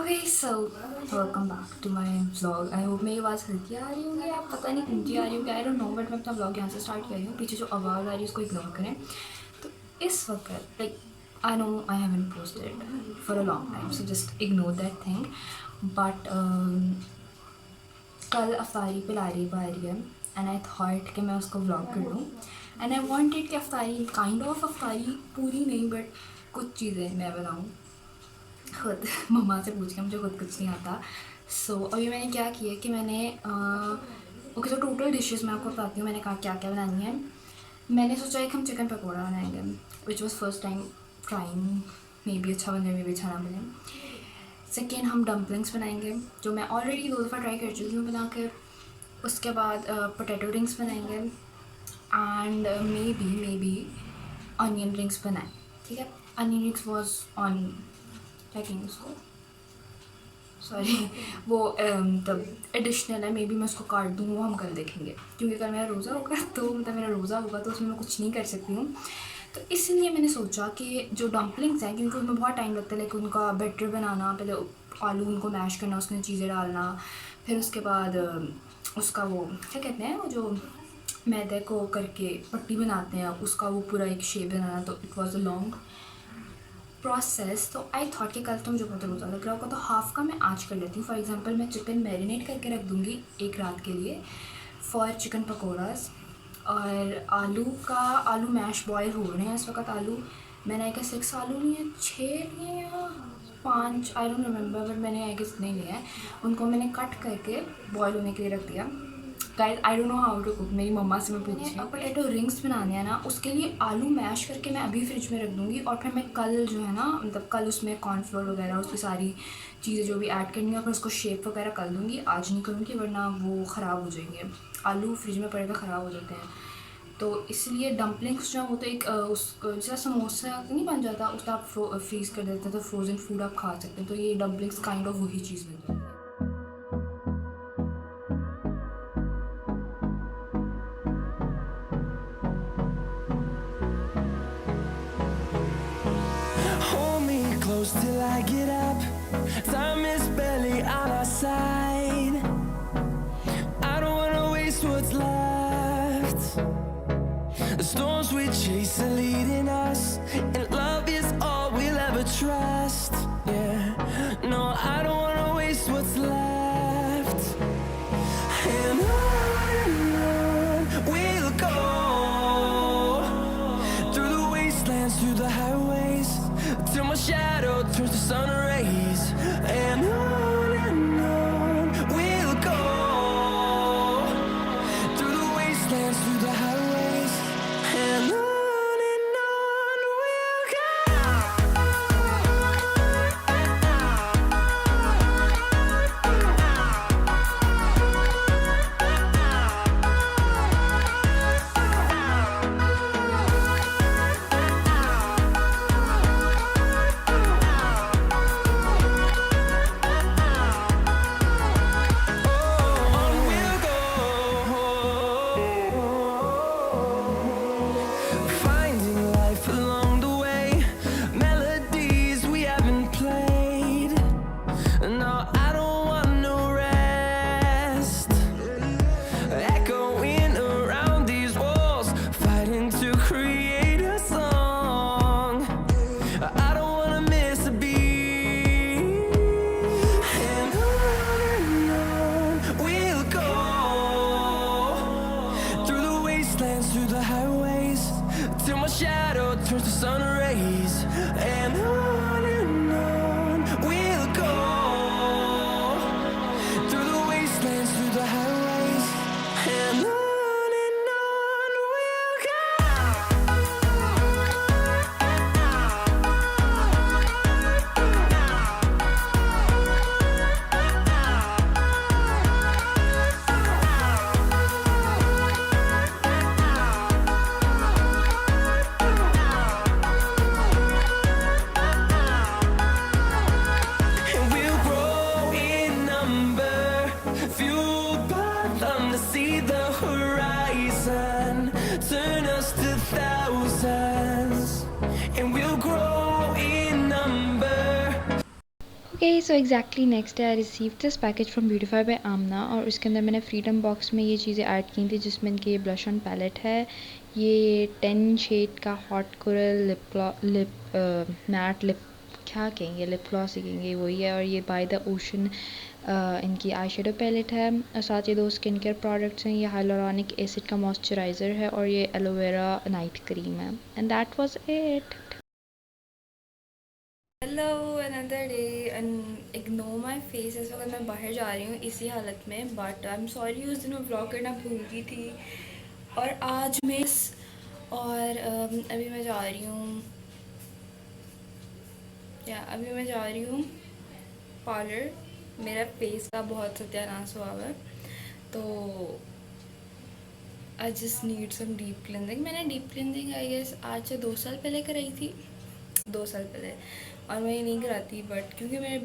Okay so welcome back to my vlog. I hope मेरी आवाज़ हल्की आ रही होगी, आप पता नहीं ऊँची आ रही होगी, आई डोंट नो, बट मैं अपना व्लॉग यहाँ से स्टार्ट कर रही हूँ। पीछे जो आवाज़ आ रही है उसको इग्नोर करें। तो इस वक्त like I know I haven't posted for a long time, so just ignore that thing. But कल अफ्तारी पिलारी बारी है एंड आई थॉट कि मैं उसको व्लॉग कर लूँ एंड आई वांटेड कि अफ्तारी काइंड ऑफ अफ्तारी पूरी नहीं बट कुछ चीज़ें मैं बनाऊँ खुद मम्मा से पूछ के। मुझे खुद कुछ नहीं आता। सो अभी मैंने क्या किया कि मैंने ओके तो टोटल डिशेस मैं आपको बताती हूँ मैंने कहा क्या क्या बनानी है। मैंने सोचा कि हम चिकन पकौड़ा बनाएंगे which was first time trying, may be अच्छा बने मे बी अच्छा ना बने। सेकेंड हम डम्पलिंग्स बनाएंगे जो मैं ऑलरेडी 2 दफ़ा ट्राई कर चुकी हूँ बना कर। उसके बाद पोटैटो रिंग्स बनाएंगे and may be onion rings बनाएं। ठीक है, onion rings was on packing उसको, सॉरी वो तब एडिशनल है, मे बी मैं उसको काट दूँ, वो हम कल देखेंगे क्योंकि कल मेरा रोज़ा होगा। तो मतलब मेरा रोज़ा होगा तो उसमें मैं कुछ नहीं कर सकती हूँ। तो इसलिए मैंने सोचा कि जो डम्पलिंग्स हैं क्योंकि उनमें बहुत टाइम लगता है, लाइक उनका बैटर बनाना, पहले आलू उनको मैश करना, उसमें चीज़ें डालना, फिर उसके बाद उसका वो क्या कहते हैं वो जो मैदे को करके पट्टी बनाते हैं उसका वो पूरा एक शेप बनाना। तो it was a long process. तो आई थॉट कि कल तो मुझे बहुत रोज़ा लग रहा होगा तो हाफ़ का मैं आज कर लेती हूँ। फॉर एग्जांपल मैं चिकन मैरिनेट करके रख दूँगी एक रात के लिए फॉर चिकन पकौड़ास। और आलू मैश बॉयल हो रहे हैं इस वक्त। आलू मैंने आई गेस 6 आलू लिए हैं, 6 लिए या 5, आई डोंट रिमेंबर, बट मैंने आई गेस नहीं लिया है। उनको मैंने कट करके बॉयल होने के लिए रख दिया। Guys I don't know how to cook, मेरी मम्मा से मैं पूछ रही हूँ। पोटैटो रिंग्स बनाने हैं ना, उसके लिए आलू मैश करके मैं अभी फ्रिज में रख दूँगी और फिर मैं कल जो है ना मतलब कल उसमें कॉर्नफ्लोर वगैरह उसकी सारी चीज़ें जो भी ऐड करनी है और फिर उसको शेप वगैरह कर दूँगी। आज नहीं करूँगी वरना वो ख़राब हो जाएंगे, आलू फ्रिज में पड़े तो ख़राब हो जाते हैं। तो इसलिए डम्पलिंग्स जो वो तो एक उस जैसा समोसा नहीं बन जाता उसको आप फ्रीज़ कर देते हैं तो फ्रोज़न फूड आप खा सकते हैं। तो ये डम्पलिंग्स काइंड ऑफ वही चीज़ बन जाती है। Hold me close till I get up. Time is barely on our side. I don't wanna waste what's left. The storms we chase are leading us, and love is all we'll ever trust. Yeah, no, I don't wanna waste what's left. And on we'll go, through the wastelands, through the highways, till my shadow turns to sun rays. And on we'll go, through the wastelands, through the highways, and on so exactly next day I receive this package from Beautify by Aamna, और उसके अंदर मैंने freedom box में ये चीज़ें add की थी, जिसमें कि ये ब्लश ऑन पैलेट है, ये 10 शेड का hot coral lip mat lip, क्या कहेंगे, लिप ग्लॉस ही कहेंगे, वही है। और ये बाय द ओशन इनकी आई शेडो पैलेट है, और साथ ही 2 स्किन केयर प्रोडक्ट्स हैं, ये हाइलोरॉनिक एसिड का मॉइस्चराइज़र है, और ये एलोवेरा नाइट क्रीम है। And that was it. Hello another day and ignore my face. इस वक्त मैं बाहर जा रही हूँ इसी हालत में, बट आई एम सॉरी, उस दिन मैं व्लॉग करना भूल गई थी और आज मिस। और अभी मैं जा रही हूँ पार्लर। मेरा फेस का बहुत सत्यानाश हुआ है, तो I just need some deep cleansing. मैंने डीप क्लिनजिंग आई गेस आज से 2 साल पहले कराई थी, 2 साल पहले, और मैं ये नहीं कराती, बट क्योंकि मेरे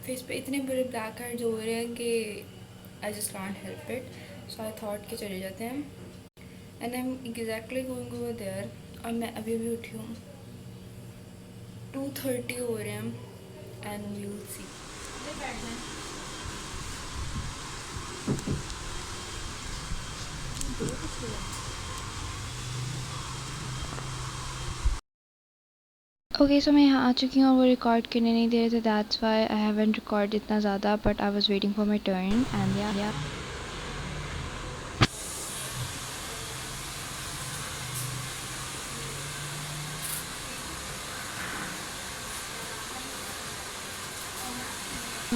फेस पे इतने बड़े ब्लैक हेड्स हो रहे हैं कि I just can't help it, so I thought के चले जाते हैं। And I am exactly going over there. और मैं अभी अभी उठी हूँ, 2:30 हो रहे हैं, and you will see. Okay, so मैं यहाँ आ चुकी हूँ और वो रिकॉर्ड करने नहीं दे रहे थे, that's why I haven't record इतना ज़्यादा, but I was waiting for my turn and या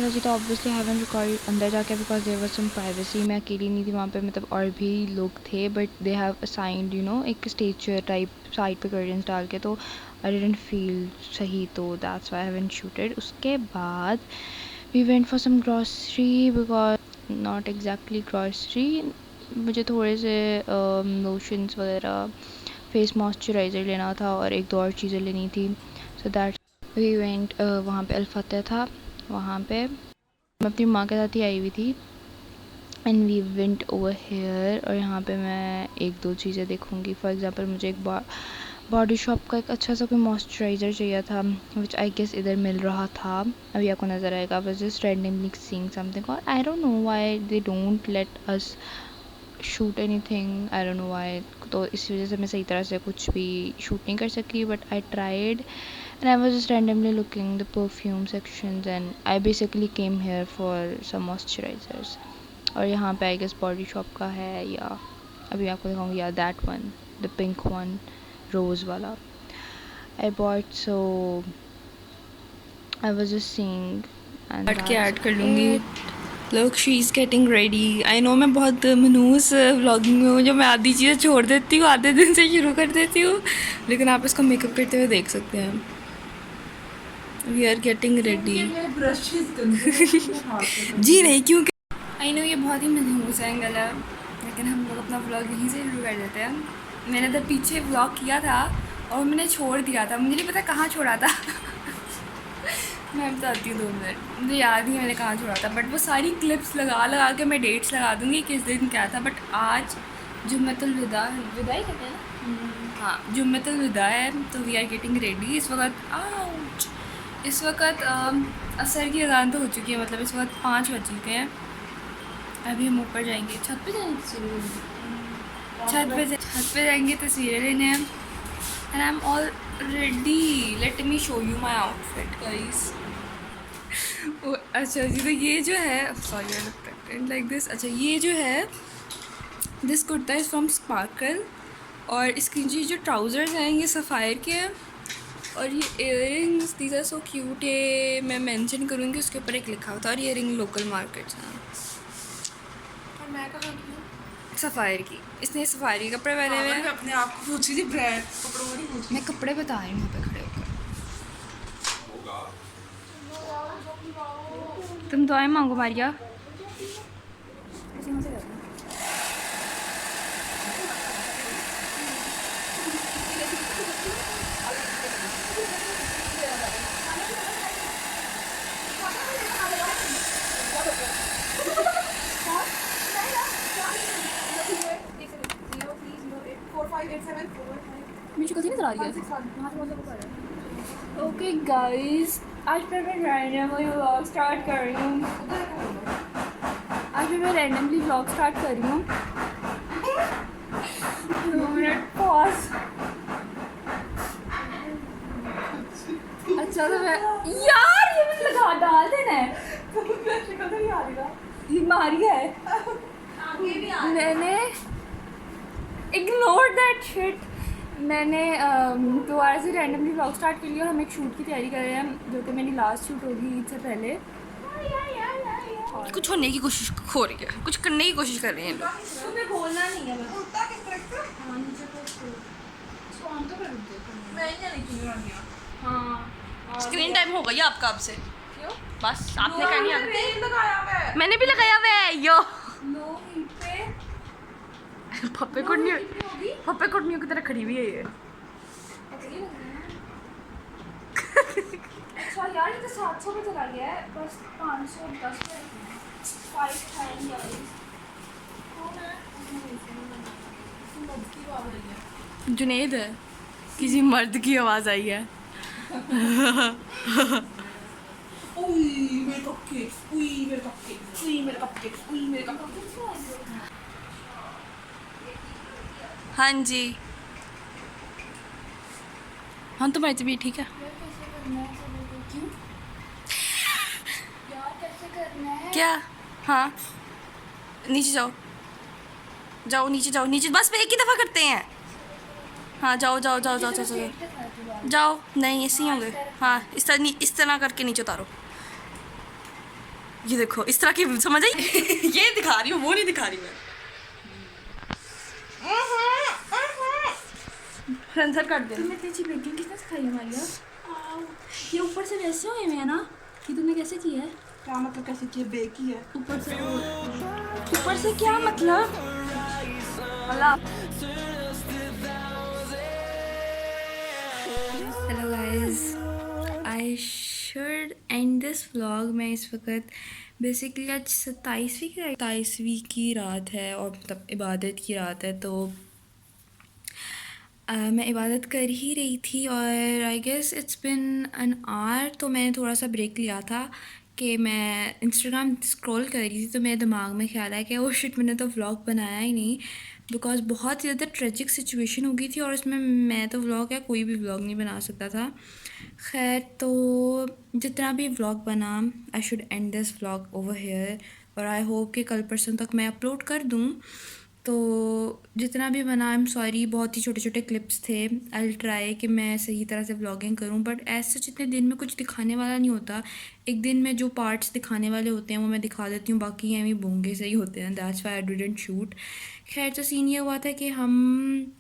जी। तो ऑब्वियसली हैवन रिकॉर्ड अंदर जाके, because there was some privacy. मैं अकेली नहीं थी वहाँ पे, मतलब और भी लोग थे, बट दे हैव असाइंड एक स्टेज टाइप साइड पे कर्टन्स डाल के, तो आई डिडंट फील सही, तो that's why I haven't shooted. उसके बाद we went for some grocery, because not exactly grocery, मुझे थोड़े से लोशंस वगैरह, फेस मॉइस्चराइज़र लेना था और 1-2 और चीज़ें लेनी थी। सो दैट वी वेंट, वहाँ पे अल-फतेह था, वहाँ पे मैं अपनी माँ के साथ ही आई हुई थी, and we went over here. और यहाँ पे मैं 1-2 चीज़ें देखूँगी। फॉर एग्जांपल मुझे एक बॉडी शॉप का एक अच्छा सा कोई मॉइस्चराइज़र चाहिए था, विच आई गेस इधर मिल रहा था, अभी आपको नज़र आएगा। I was just randomly seeing something, और I don't know why they don't let us shoot anything, I don't know why. तो इस वजह से मैं सही तरह से कुछ भी शूट नहीं कर सकी, but I tried and I was just randomly looking the perfume sections, and I basically came here for some moisturizers. और यहाँ पे I guess body shop का है, या अभी आपको दिखाऊंगी, या that one, the pink one, rose वाला I bought, so I was just seeing and हट के ऐड कर that's लूँगी। it. लोग she is getting ready. I know मैं बहुत मनूस व्लॉगिंग में हूँ, जो मैं आधी चीज़ें छोड़ देती हूँ, आधे दिन से शुरू कर देती हूँ, लेकिन आप इसको मेकअप करते हुए देख सकते हैं। We are getting ready. जी नहीं, क्योंकि आई नो ये बहुत ही मनहूस एंगल है, लेकिन हम लोग अपना व्लॉग यहीं से शुरू कर देते हैं। मैंने तो पीछे व्लॉग किया था और मैंने छोड़ दिया था, मुझे नहीं पता कहाँ छोड़ा था। मैं बताती हूँ 2 मिनट, मुझे याद नहीं मैंने कहाँ छोड़ा था, बट वो सारी क्लिप्स लगा के मैं डेट्स लगा दूँगी किस दिन क्या था। बट आज जुम्मतुल विदा ही कहते हैं ना, हाँ जुम्मतुल विदा है, तो वी आर गेटिंग रेडी। इस वक्त असर की अज़ान तो हो चुकी है, मतलब इस वक्त 5 बज चुके हैं। अभी हम ऊपर जाएंगे, छत पे जाएंगे तस्वीरें लेने हैं। And I am all ready, let me show you my outfit guys. अच्छा जी, तो ये जो है, सॉरी लाइक दिस, अच्छा ये जो है, this kurta is from sparkle, और इसकी जो ट्राउज़र्स हैं ये सफ़ायर के हैं, और ये earrings these are so cute. ये मैं मेंशन करूँगी, उसके ऊपर एक लिखा होता है, और ये रिंग लोकल मार्केट्स हैं। और मैं कहाँ की हूँ? सफ़ायर की, इसने सफ़ारी कपड़े पहने हुए हैं। अपने आप को पूछी थी, ब्रांड कपड़ों को नहीं पूछी। मैं कपड़े बता रही हूँ यहाँ पे खड़े होकर। तुम दुआएं मांगो मारिया। मुझे कभी नहीं चला रही है। ओके गाइस, आज मैं रैंडमली व्लॉग स्टार्ट कर रही हूँ। आज मैं रैंडमली व्लॉग स्टार्ट कर रही हूँ। 2 मिनट पॉज। अच्छा तो मैं यार ये मुझे लगा डाल देना है। ये मारी है। मैंने इग्नोर दैट शिट। मैंने दोबारा से रैंडमली व्लॉग स्टार्ट कर लिया और हम एक शूट की तैयारी कर रहे हैं जो कि मेरी लास्ट शूट होगी ईद से पहले। कुछ होने की कोशिश हो रही है, कुछ करने की कोशिश कर रहे हैं लोग। तुम्हें बोलना नहीं है बस। हाँ स्क्रीन टाइम हो गई आपका अब से। क्यों? बस आपने करनी है। लगाया हुआ है। मैंने भी लगाया हुआ है यो। नो हीट पे पप्पे कुटनियों की तरह खड़ी हुई है ये। अच्छा यार ये तो 700 पे चला गया है बस 510 पे 510 गाइस। जुनेद है, किसी मर्द की आवाज़ आई है। हाँ जी, हाँ तुम्हारी तबीयत ठीक है? क्या? हाँ नीचे जाओ, जाओ नीचे जाओ, नीचे बस एक ही दफ़ा करते हैं। हाँ जाओ जाओ जाओ जाओ जाओ जाओ जाओ। नहीं ऐसे ही होंगे। हाँ इस तरह करके नीचे उतारो। ये देखो इस तरह की समझ आई। ये दिखा रही हूँ, वो नहीं दिखा रही मैं। सेंसर कर दे। तुम्हें इतनी अच्छी बेकिंग किसने सिखाई हमारी यार? ये ऊपर से वैसे हुए हैं ना कि तुमने कैसे किया है? क्या मतलब कैसे किए? बेक ही है। ऊपर से क्या मतलब? अल्लाह। Hello guys, I should end this vlog. मैं इस वक्त बेसिकली आज 27वीं की रात है और मतलब इबादत की रात है। तो मैं इबादत कर ही रही थी और I guess it's been an hour. तो मैंने थोड़ा सा ब्रेक लिया था कि मैं इंस्टाग्राम स्क्रॉल कर रही थी। तो मेरे दिमाग में ख्याल आया कि ओह शिट मैंने तो व्लॉग बनाया ही नहीं, बिकॉज बहुत ज़्यादा ट्रेजिक सिचुएशन हो गई थी और उसमें मैं तो व्लॉग या कोई भी व्लॉग नहीं बना सकता था। खैर तो जितना भी व्लॉग बना, आई should end this vlog over here और आई होप कि कल परसों तक मैं अपलोड कर दूँ। तो जितना भी बना आई एम सॉरी, बहुत ही छोटे छोटे क्लिप्स थे। आई विल ट्राई कि मैं सही तरह से व्लॉगिंग करूं, बट ऐसे जितने दिन में कुछ दिखाने वाला नहीं होता। एक दिन में जो पार्ट्स दिखाने वाले होते हैं वो मैं दिखा देती हूँ, बाकी हैं भी बोंगे से ही होते हैं। That's why I didn't shoot. खैर तो सीन ये हुआ था कि हम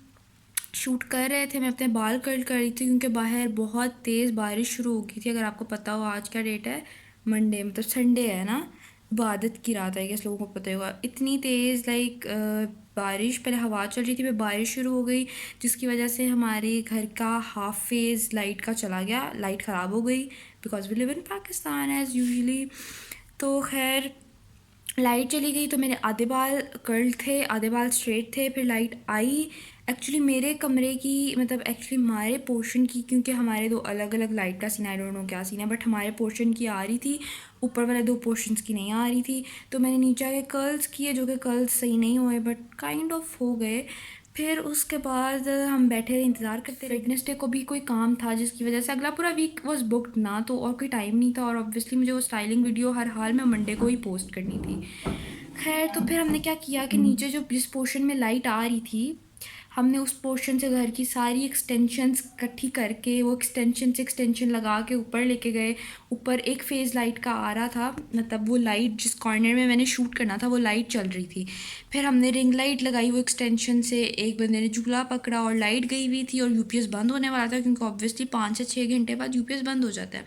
शूट कर रहे थे, मैं अपने बाल कर्ल कर रही थी क्योंकि बाहर बहुत तेज़ बारिश शुरू हो गई थी। अगर आपको पता हो आज क्या डेट है, मंडे मतलब संडे है ना, इबादत की रात है, इस लोगों को पता होगा। इतनी तेज़ बारिश, पहले हवा चल रही थी फिर बारिश शुरू हो गई, जिसकी वजह से हमारे घर का हाफ फेज़ लाइट का चला गया, लाइट ख़राब हो गई because we live in Pakistan as usually. तो खैर लाइट चली गई तो मेरे आधे बाल कर्ल थे, आधे बाल स्ट्रेट थे। फिर लाइट आई एक्चुअली मेरे कमरे की, मतलब एक्चुअली हमारे पोर्शन की, क्योंकि हमारे 2 अलग अलग लाइट का सीन, आई डोंट नो क्या सीन है, बट हमारे पोर्शन की आ रही थी, ऊपर वाले 2 पोर्शंस की नहीं आ रही थी। तो मैंने नीचे आके कर्ल्स किए, जो कि कर्ल्स सही नहीं हुए बट काइंड ऑफ हो गए। फिर उसके बाद हम बैठे इंतज़ार करते। वेडनेसडे को भी कोई काम था जिसकी वजह से अगला पूरा वीक वॉज बुकड ना, तो और कोई टाइम नहीं था और ऑब्वियसली मुझे वो स्टाइलिंग वीडियो हर हाल में मंडे को ही पोस्ट करनी थी। खैर तो फिर हमने क्या किया कि नीचे जो जिस पोर्शन में लाइट आ रही थी, हमने उस पोर्शन से घर की सारी एक्सटेंशंस इकट्ठी करके वो एक्सटेंशन से एक्सटेंशन लगा के ऊपर लेके गए। ऊपर एक फेज़ लाइट का आ रहा था, मतलब वो लाइट जिस कॉर्नर में मैंने शूट करना था वो लाइट चल रही थी। फिर हमने रिंग लाइट लगाई वो एक्सटेंशन से, एक बंदे ने झूला पकड़ा और लाइट गई हुई थी और यूपीएस बंद होने वाला था क्योंकि ऑब्वियसली 5 से 6 घंटे बाद यूपीएस बंद हो जाता है।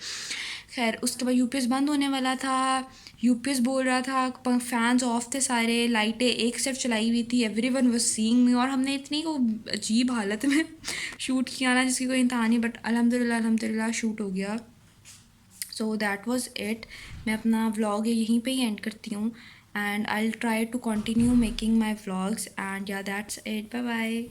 खैर उसके बाद यूपीएस बंद होने वाला था, यूपीएस बोल रहा था, फैंस ऑफ थे सारे, लाइटें एक सिर्फ चलाई हुई थी, एवरीवन वाज सीइंग मी। और हमने इतनी को अजीब हालत में शूट किया ना जिसकी कोई इंतहा नहीं, बट अल्हम्दुलिल्लाह शूट हो गया। So that was it. मैं अपना व्लॉग यहीं पे ही एंड करती हूँ and I will try to continue making my vlogs and या दैट्स इट, बाय बाय।